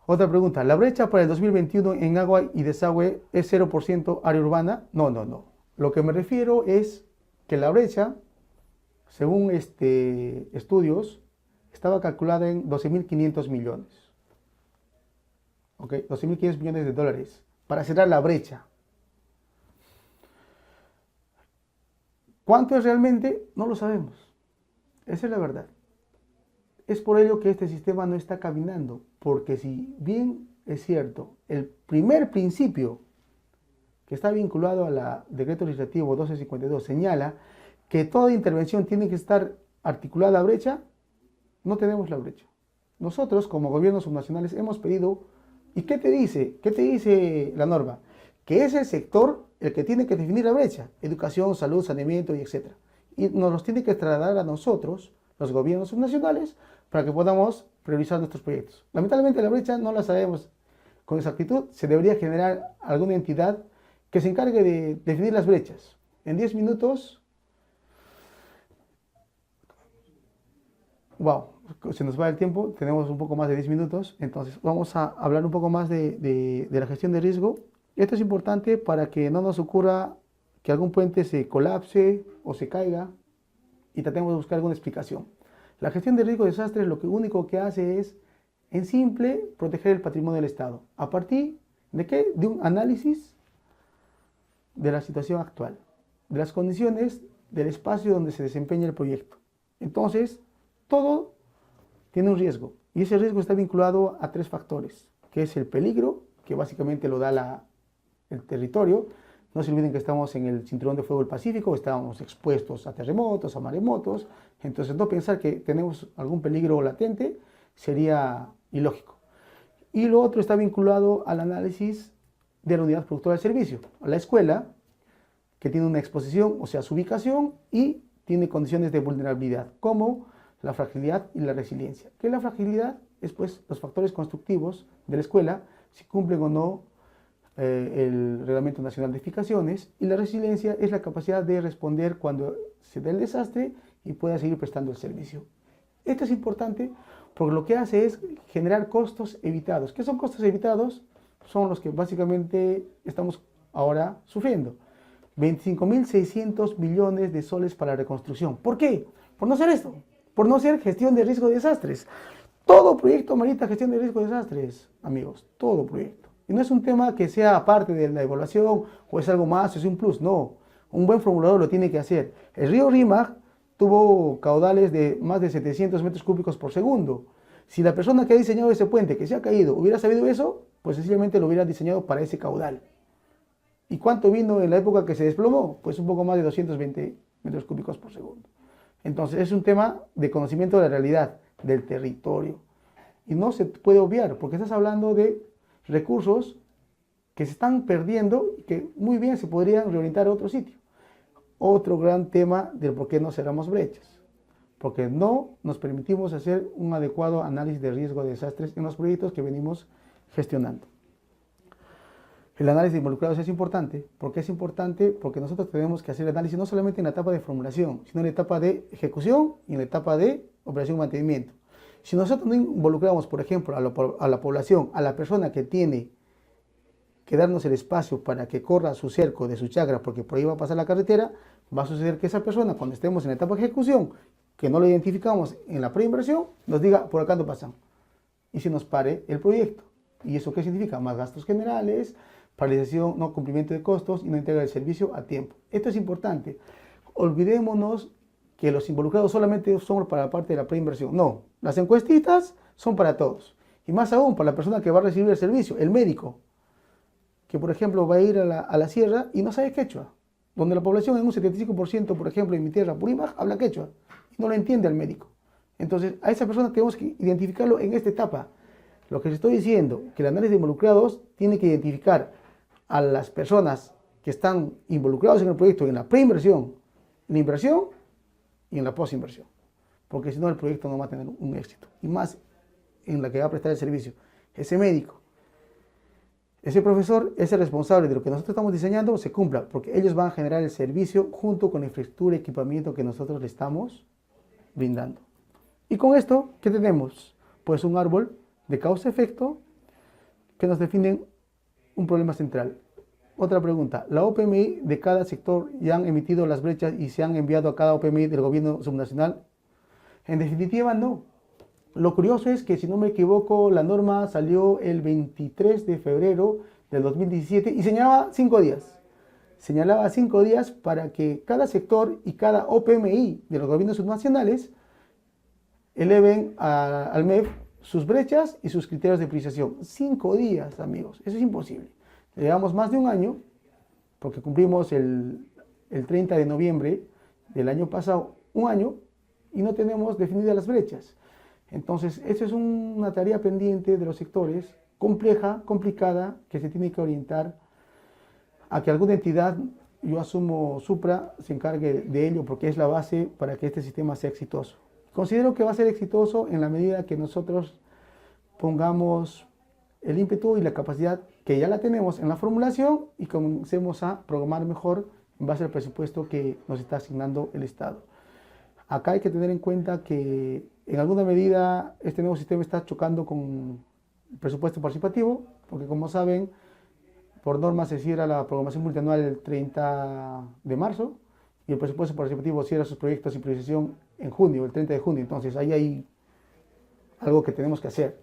Otra pregunta, ¿la brecha para el 2021 en agua y desagüe es 0% área urbana? No. Lo que me refiero es que la brecha, según estudios, estaba calculada en 12.500 millones. ¿Ok? 12.500 millones de dólares para cerrar la brecha. ¿Cuánto es realmente? No lo sabemos. Esa es la verdad. Es por ello que este sistema no está caminando, porque si bien es cierto, el primer principio que está vinculado al decreto legislativo 1252 señala que toda intervención tiene que estar articulada a brecha, no tenemos la brecha. Nosotros, como gobiernos subnacionales, hemos pedido, ¿y qué te dice? ¿Qué te dice la norma? Que es el sector el que tiene que definir la brecha, educación, salud, saneamiento y etc. Y nos los tiene que trasladar a nosotros, los gobiernos subnacionales, para que podamos priorizar nuestros proyectos. Lamentablemente la brecha no la sabemos con exactitud, se debería generar alguna entidad que se encargue de definir las brechas. En 10 minutos, wow, se nos va el tiempo, tenemos un poco más de 10 minutos, entonces vamos a hablar un poco más de la gestión de riesgo. Esto es importante para que no nos ocurra que algún puente se colapse o se caiga y tratemos de buscar alguna explicación. La gestión de riesgo de desastres lo único que hace es, en simple, proteger el patrimonio del Estado. ¿A partir de qué? De un análisis de la situación actual, de las condiciones del espacio donde se desempeña el proyecto. Entonces, todo tiene un riesgo y ese riesgo está vinculado a 3 factores, que es el peligro, que básicamente lo da el territorio. No se olviden que estamos en el cinturón de fuego del Pacífico, estamos expuestos a terremotos, a maremotos, entonces no pensar que tenemos algún peligro latente sería ilógico. Y lo otro está vinculado al análisis de la unidad productora del servicio, a la escuela, que tiene una exposición, o sea, su ubicación, y tiene condiciones de vulnerabilidad, como la fragilidad y la resiliencia. ¿Qué es la fragilidad? Es pues los factores constructivos de la escuela, si cumplen o no el Reglamento Nacional de Edificaciones, y la resiliencia es la capacidad de responder cuando se dé el desastre y pueda seguir prestando el servicio. Esto es importante porque lo que hace es generar costos evitados. ¿Qué son costos evitados? Son los que básicamente estamos ahora sufriendo. 25.600 millones de soles para la reconstrucción. ¿Por qué? Por no hacer esto. por no ser gestión de riesgo de desastres. Todo proyecto amerita gestión de riesgo de desastres, amigos, todo proyecto. Y no es un tema que sea aparte de la evaluación o es algo más, es un plus, no. Un buen formulador lo tiene que hacer. El río Rímac tuvo caudales de más de 700 metros cúbicos por segundo. Si la persona que ha diseñado ese puente que se ha caído hubiera sabido eso, pues sencillamente lo hubiera diseñado para ese caudal. ¿Y cuánto vino en la época que se desplomó? Pues un poco más de 220 metros cúbicos por segundo. Entonces es un tema de conocimiento de la realidad, del territorio. Y no se puede obviar, porque estás hablando de recursos que se están perdiendo y que muy bien se podrían reorientar a otro sitio. Otro gran tema del por qué no cerramos brechas. Porque no nos permitimos hacer un adecuado análisis de riesgo de desastres en los proyectos que venimos gestionando. El análisis de involucrados es importante. ¿Por qué es importante? Porque nosotros tenemos que hacer análisis no solamente en la etapa de formulación, sino en la etapa de ejecución y en la etapa de operación y mantenimiento. Si nosotros no involucramos, por ejemplo, a la población, a la persona que tiene que darnos el espacio para que corra su cerco de su chacra, porque por ahí va a pasar la carretera, va a suceder que esa persona, cuando estemos en la etapa de ejecución, que no lo identificamos en la preinversión, nos diga, por acá no pasan. Y se nos pare el proyecto. ¿Y eso qué significa? Más gastos generales, paralización, no cumplimiento de costos y no entrega del servicio a tiempo. Esto es importante. Olvidémonos que los involucrados solamente son para la parte de la preinversión. No, las encuestitas son para todos. Y más aún para la persona que va a recibir el servicio, el médico, que por ejemplo va a ir a la sierra y no sabe quechua, donde la población en un 75%, por ejemplo, en mi tierra, Purímac, habla quechua, y no lo entiende al médico. Entonces, a esa persona tenemos que identificarlo en esta etapa. Lo que les estoy diciendo, que el análisis de involucrados tiene que identificar a las personas que están involucrados en el proyecto en la preinversión, en la inversión y en la postinversión, porque si no el proyecto no va a tener un éxito, y más en la que va a prestar el servicio. Ese médico, ese profesor es el responsable de lo que nosotros estamos diseñando se cumpla, porque ellos van a generar el servicio junto con la infraestructura y equipamiento que nosotros le estamos brindando. Y con esto, ¿qué tenemos? Pues un árbol de causa-efecto que nos definen un problema central. Otra pregunta, ¿la OPMI de cada sector ya han emitido las brechas y se han enviado a cada OPMI del gobierno subnacional? En definitiva, no. Lo curioso es que, si no me equivoco, la norma salió el 23 de febrero del 2017 y señalaba 5 días. Señalaba 5 días para que cada sector y cada OPMI de los gobiernos subnacionales eleven al MEF sus brechas y sus criterios de priorización. 5 días, amigos. Eso es imposible. Llevamos más de un año, porque cumplimos el 30 de noviembre del año pasado, un año, y no tenemos definidas las brechas. Entonces, eso es una tarea pendiente de los sectores, compleja, complicada, que se tiene que orientar a que alguna entidad, yo asumo Supra, se encargue de ello, porque es la base para que este sistema sea exitoso. Considero que va a ser exitoso en la medida que nosotros pongamos el ímpetu y la capacidad que ya la tenemos en la formulación y comencemos a programar mejor en base al presupuesto que nos está asignando el Estado. Acá hay que tener en cuenta que en alguna medida este nuevo sistema está chocando con el presupuesto participativo, porque como saben, por norma se cierra la programación multianual el 30 de marzo y el presupuesto participativo cierra sus proyectos y priorización en junio, el 30 de junio. Entonces ahí hay algo que tenemos que hacer.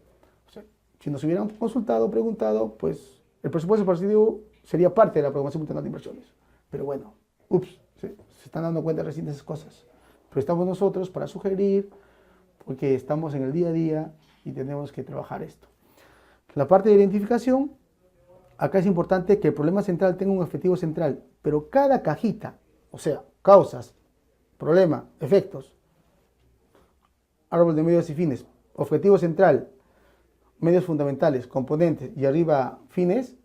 O sea, si nos hubieran consultado, preguntado, pues el presupuesto participativo sería parte de la programación multianual de inversiones. Pero bueno, se están dando cuenta recién de esas cosas. Pero estamos nosotros para sugerir, porque estamos en el día a día y tenemos que trabajar esto. La parte de identificación, acá es importante que el problema central tenga un objetivo central, pero cada cajita, o sea, causas, problema, efectos, árbol de medios y fines, objetivo central, medios fundamentales, componentes y arriba fines,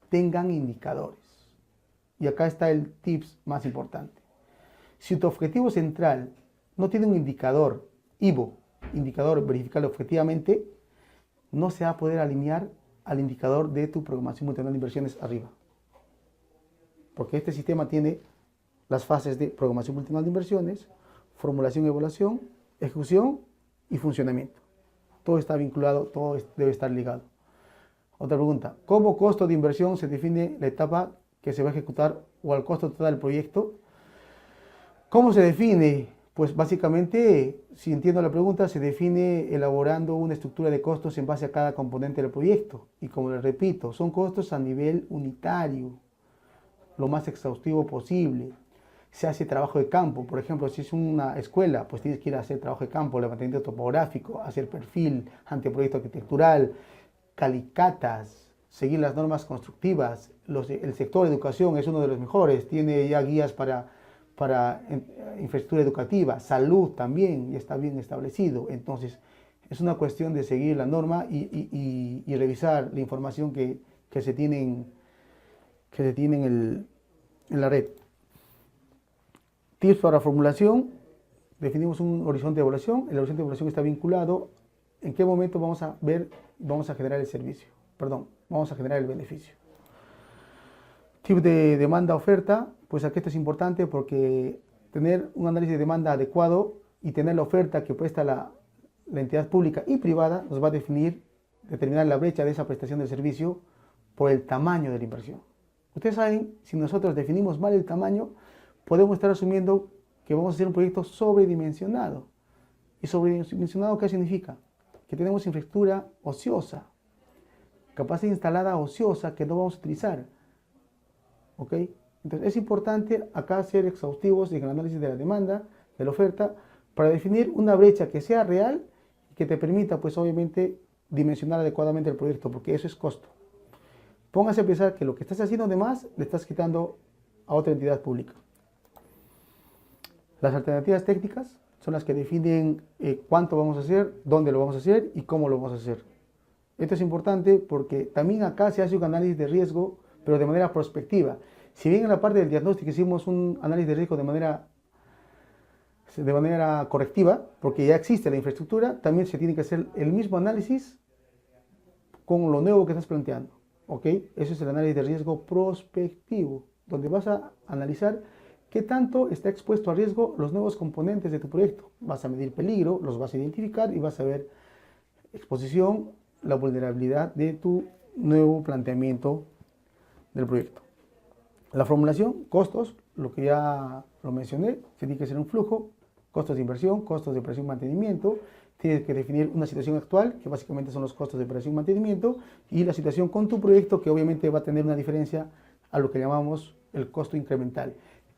tengan indicadores. Y acá está el tips más importante. Si tu objetivo central no tiene un indicador, IVO, indicador verificable objetivamente, no se va a poder alinear al indicador de tu programación multianual de inversiones arriba. Porque este sistema tiene las fases de programación multianual de inversiones, formulación, evaluación, ejecución y funcionamiento. Todo está vinculado, todo debe estar ligado. Otra pregunta, ¿cómo costo de inversión se define la etapa que se va a ejecutar o al costo total del proyecto? ¿Cómo se define? Pues básicamente, si entiendo la pregunta, se define elaborando una estructura de costos en base a cada componente del proyecto. Y como les repito, son costos a nivel unitario, lo más exhaustivo posible. Se hace trabajo de campo, por ejemplo, si es una escuela, pues tienes que ir a hacer trabajo de campo, levantamiento topográfico, hacer perfil, anteproyecto arquitectural, calicatas, seguir las normas constructivas. El sector educación es uno de los mejores, tiene ya guías para infraestructura educativa, salud también, ya está bien establecido. Entonces, es una cuestión de seguir la norma y revisar la información que se tiene en la red. Tips para formulación. Definimos un horizonte de evaluación. El horizonte de evaluación está vinculado en qué momento vamos a generar el servicio. Perdón, vamos a generar el beneficio. Tip de demanda-oferta. Pues aquí esto es importante porque tener un análisis de demanda adecuado y tener la oferta que presta la entidad pública y privada nos va a determinar la brecha de esa prestación de servicio por el tamaño de la inversión. Ustedes saben, si nosotros definimos mal el tamaño, podemos estar asumiendo que vamos a hacer un proyecto sobredimensionado. ¿Y sobredimensionado qué significa? Que tenemos infraestructura ociosa, capacidad instalada ociosa que no vamos a utilizar. ¿Ok? Entonces es importante acá ser exhaustivos en el análisis de la demanda, de la oferta, para definir una brecha que sea real y que te permita, pues obviamente, dimensionar adecuadamente el proyecto, porque eso es costo. Póngase a pensar que lo que estás haciendo de más le estás quitando a otra entidad pública. Las alternativas técnicas son las que definen cuánto vamos a hacer, dónde lo vamos a hacer y cómo lo vamos a hacer. Esto es importante porque también acá se hace un análisis de riesgo, pero de manera prospectiva. Si bien en la parte del diagnóstico hicimos un análisis de riesgo de manera correctiva, porque ya existe la infraestructura, también se tiene que hacer el mismo análisis con lo nuevo que estás planteando. ¿Ok? Eso es el análisis de riesgo prospectivo, donde vas a analizar qué tanto está expuesto a riesgo los nuevos componentes de tu proyecto. Vas a medir peligro, los vas a identificar y vas a ver exposición, la vulnerabilidad de tu nuevo planteamiento del proyecto. La formulación, costos, lo que ya lo mencioné, se tiene que hacer un flujo, costos de inversión, costos de operación y mantenimiento. Tienes que definir una situación actual, que básicamente son los costos de operación y mantenimiento, y la situación con tu proyecto, que obviamente va a tener una diferencia a lo que llamamos el costo incremental.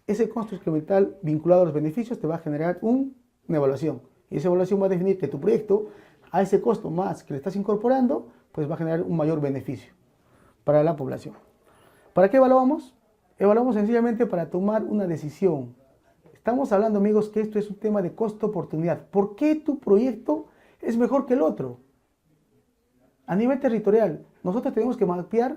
Ese costo incremental vinculado a los beneficios te va a generar una evaluación. Y esa evaluación va a definir que tu proyecto, a ese costo más que le estás incorporando, pues va a generar un mayor beneficio para la población. ¿Para qué evaluamos? Evaluamos sencillamente para tomar una decisión. Estamos hablando, amigos, que esto es un tema de costo-oportunidad. ¿Por qué tu proyecto es mejor que el otro? A nivel territorial, nosotros tenemos que mapear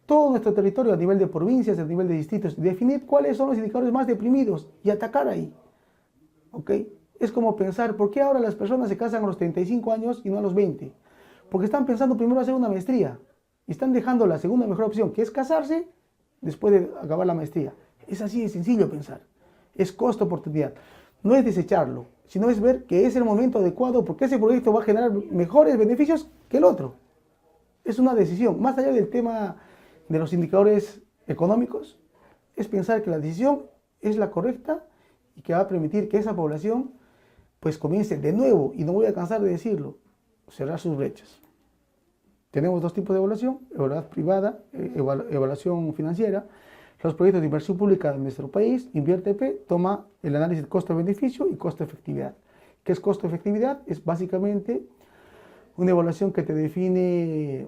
todo nuestro territorio a nivel de provincias, a nivel de distritos, definir cuáles son los indicadores más deprimidos y atacar ahí. ¿Ok? Es como pensar, ¿por qué ahora las personas se casan a los 35 años y no a los 20? Porque están pensando primero hacer una maestría y están dejando la segunda mejor opción, que es casarse después de acabar la maestría. Es así de sencillo pensar. Es costo-oportunidad. No es desecharlo, sino es ver que es el momento adecuado porque ese proyecto va a generar mejores beneficios que el otro. Es una decisión. Más allá del tema de los indicadores económicos, es pensar que la decisión es la correcta y que va a permitir que esa población pues comience de nuevo, y no voy a cansar de decirlo, cerrar sus brechas. Tenemos dos tipos de evaluación: evaluación privada, evaluación financiera. Los proyectos de inversión pública de nuestro país, InvierteP, toma el análisis de costo-beneficio y costo-efectividad. ¿Qué es costo-efectividad? Es básicamente una evaluación que te define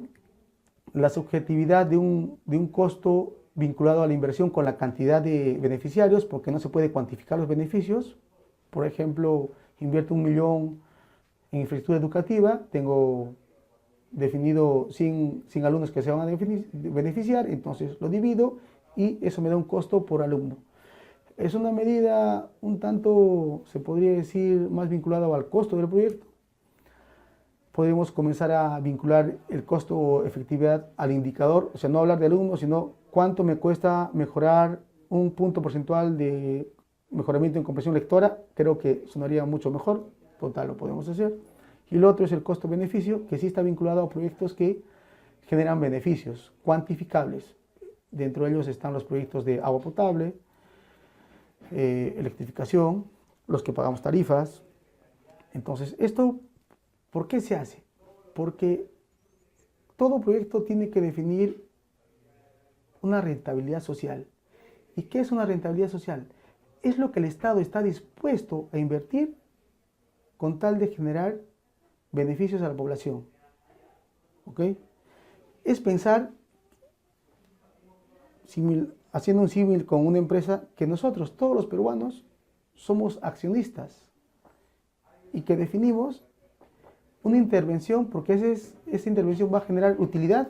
la subjetividad de un costo vinculado a la inversión con la cantidad de beneficiarios, porque no se puede cuantificar los beneficios. Por ejemplo, invierto 1 millón en infraestructura educativa, tengo definido 100 alumnos que se van a beneficiar, entonces lo divido y eso me da un costo por alumno. Es una medida un tanto, se podría decir, más vinculada al costo del proyecto. Podemos comenzar a vincular el costo-efectividad al indicador, o sea, no hablar de alumnos, sino cuánto me cuesta mejorar un punto porcentual de mejoramiento en comprensión lectora. Creo que sonaría mucho mejor, total, lo podemos hacer. Y lo otro es el costo-beneficio, que sí está vinculado a proyectos que generan beneficios cuantificables. Dentro de ellos están los proyectos de agua potable, electrificación, los que pagamos tarifas. Entonces, ¿esto por qué se hace? Porque todo proyecto tiene que definir una rentabilidad social. ¿Y qué es una rentabilidad social? Es lo que el Estado está dispuesto a invertir con tal de generar beneficios a la población. ¿Ok? Es pensar, haciendo un símil con una empresa, que nosotros, todos los peruanos, somos accionistas y que definimos una intervención porque esa intervención va a generar utilidad,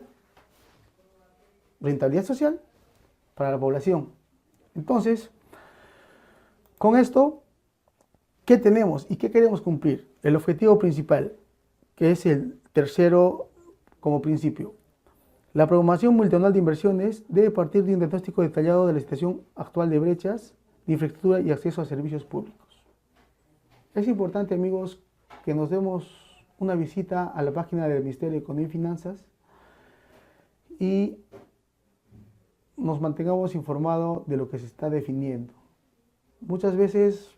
rentabilidad social para la población. Entonces, con esto, ¿qué tenemos y qué queremos cumplir? El objetivo principal, que es el tercero como principio. La programación multianual de inversiones debe partir de un diagnóstico detallado de la situación actual de brechas de infraestructura y acceso a servicios públicos. Es importante, amigos, que nos demos una visita a la página del Ministerio de Economía y Finanzas y nos mantengamos informados de lo que se está definiendo. Muchas veces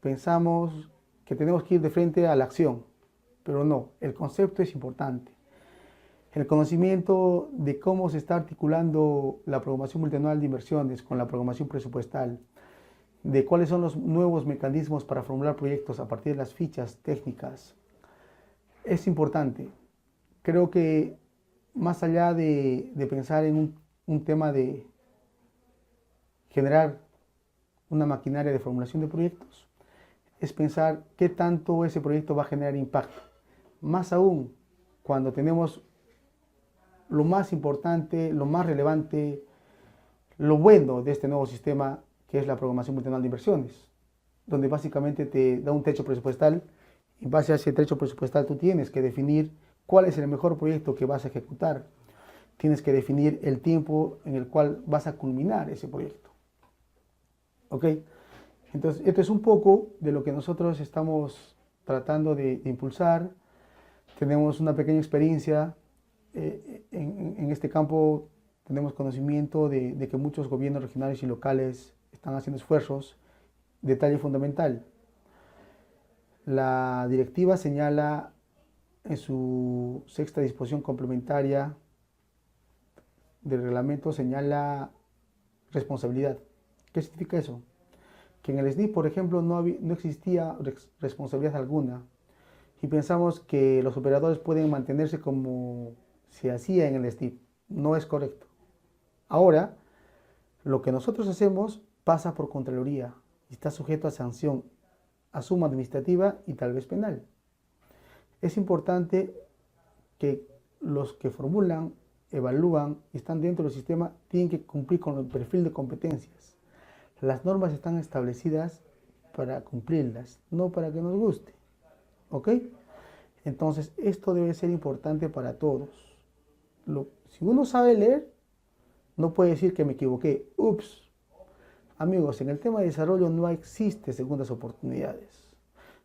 pensamos que tenemos que ir de frente a la acción, pero no, el concepto es importante. El conocimiento de cómo se está articulando la programación multianual de inversiones con la programación presupuestal, de cuáles son los nuevos mecanismos para formular proyectos a partir de las fichas técnicas, es importante. Creo que más allá de pensar en un tema de generar una maquinaria de formulación de proyectos, es pensar qué tanto ese proyecto va a generar impacto. Más aún cuando tenemos lo más importante, lo más relevante, lo bueno de este nuevo sistema que es la programación multianual de inversiones, donde básicamente te da un techo presupuestal y en base a ese techo presupuestal tú tienes que definir cuál es el mejor proyecto que vas a ejecutar. Tienes que definir el tiempo en el cual vas a culminar ese proyecto. ¿Ok? Entonces, esto es un poco de lo que nosotros estamos tratando de impulsar. Tenemos una pequeña experiencia en este campo. Tenemos conocimiento de que muchos gobiernos regionales y locales están haciendo esfuerzos. Detalle fundamental. La directiva señala en su sexta disposición complementaria del reglamento, señala responsabilidad. ¿Qué significa eso? Que en el SNIP, por ejemplo, no existía responsabilidad alguna y pensamos que los operadores pueden mantenerse como se hacía en el SNIP. No es correcto. Ahora, lo que nosotros hacemos pasa por Contraloría y está sujeto a sanción, a suma administrativa y tal vez penal. Es importante que los que formulan, evalúan y están dentro del sistema tienen que cumplir con el perfil de competencias. Las normas están establecidas para cumplirlas, no para que nos guste. ¿Ok? Entonces, esto debe ser importante para todos. Si uno sabe leer, no puede decir que me equivoqué. Ups. Amigos, en el tema de desarrollo no existe segundas oportunidades.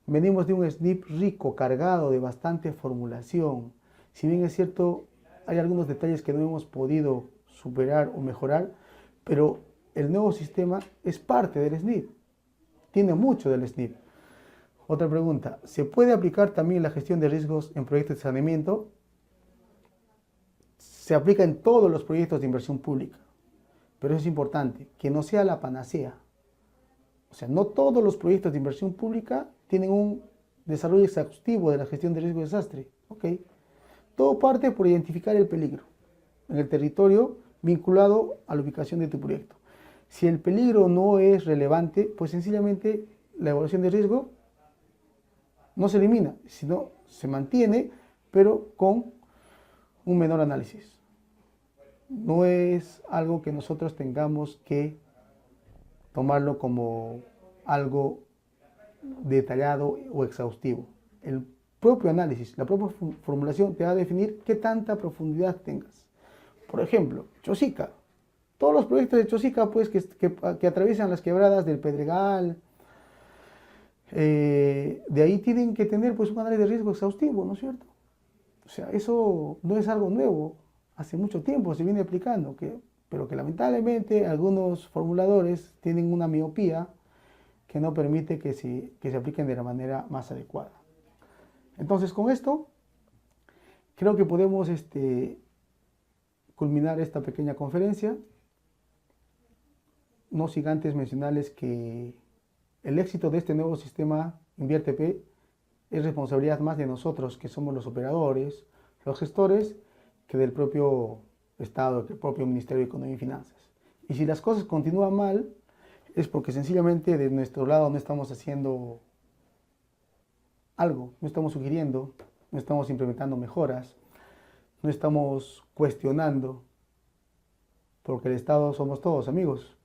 Venimos de un SNIP rico, cargado de bastante formulación. Si bien es cierto, hay algunos detalles que no hemos podido superar o mejorar, pero el nuevo sistema es parte del SNIP. Tiene mucho del SNIP. Otra pregunta, ¿se puede aplicar también la gestión de riesgos en proyectos de saneamiento? Se aplica en todos los proyectos de inversión pública, pero es importante que no sea la panacea. O sea, no todos los proyectos de inversión pública tienen un desarrollo exhaustivo de la gestión de riesgo de desastre. ¿Ok? Todo parte por identificar el peligro en el territorio vinculado a la ubicación de tu proyecto. Si el peligro no es relevante, pues sencillamente la evaluación de riesgo no se elimina, sino se mantiene, pero con un menor análisis. No es algo que nosotros tengamos que tomarlo como algo detallado o exhaustivo. El propio análisis, la propia formulación te va a definir qué tanta profundidad tengas. Por ejemplo, Chosica. Todos los proyectos de Chosica pues, que atraviesan las quebradas del Pedregal, de ahí tienen que tener pues, un análisis de riesgo exhaustivo, ¿no es cierto? O sea, eso no es algo nuevo. Hace mucho tiempo se viene aplicando, pero que lamentablemente algunos formuladores tienen una miopía que no permite que se apliquen de la manera más adecuada. Entonces, con esto, creo que podemos culminar esta pequeña conferencia. No sin antes mencionarles que el éxito de este nuevo sistema InvierteP es responsabilidad más de nosotros, que somos los operadores, los gestores, que del propio Estado, que del propio Ministerio de Economía y Finanzas. Y si las cosas continúan mal, es porque sencillamente de nuestro lado no estamos haciendo algo, no estamos sugiriendo, no estamos implementando mejoras, no estamos cuestionando, porque el Estado somos todos, amigos.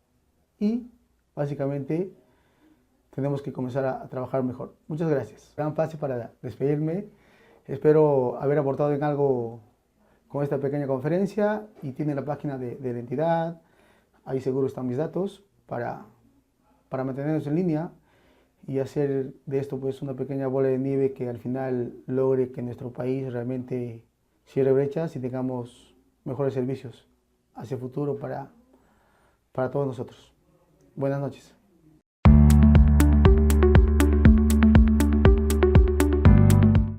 Y básicamente tenemos que comenzar a trabajar mejor. Muchas gracias. Gran pase para despedirme. Espero haber aportado en algo con esta pequeña conferencia, y tiene la página de la entidad, ahí seguro están mis datos para mantenernos en línea y hacer de esto pues una pequeña bola de nieve que al final logre que nuestro país realmente cierre brechas y tengamos mejores servicios hacia el futuro para todos nosotros. Buenas noches.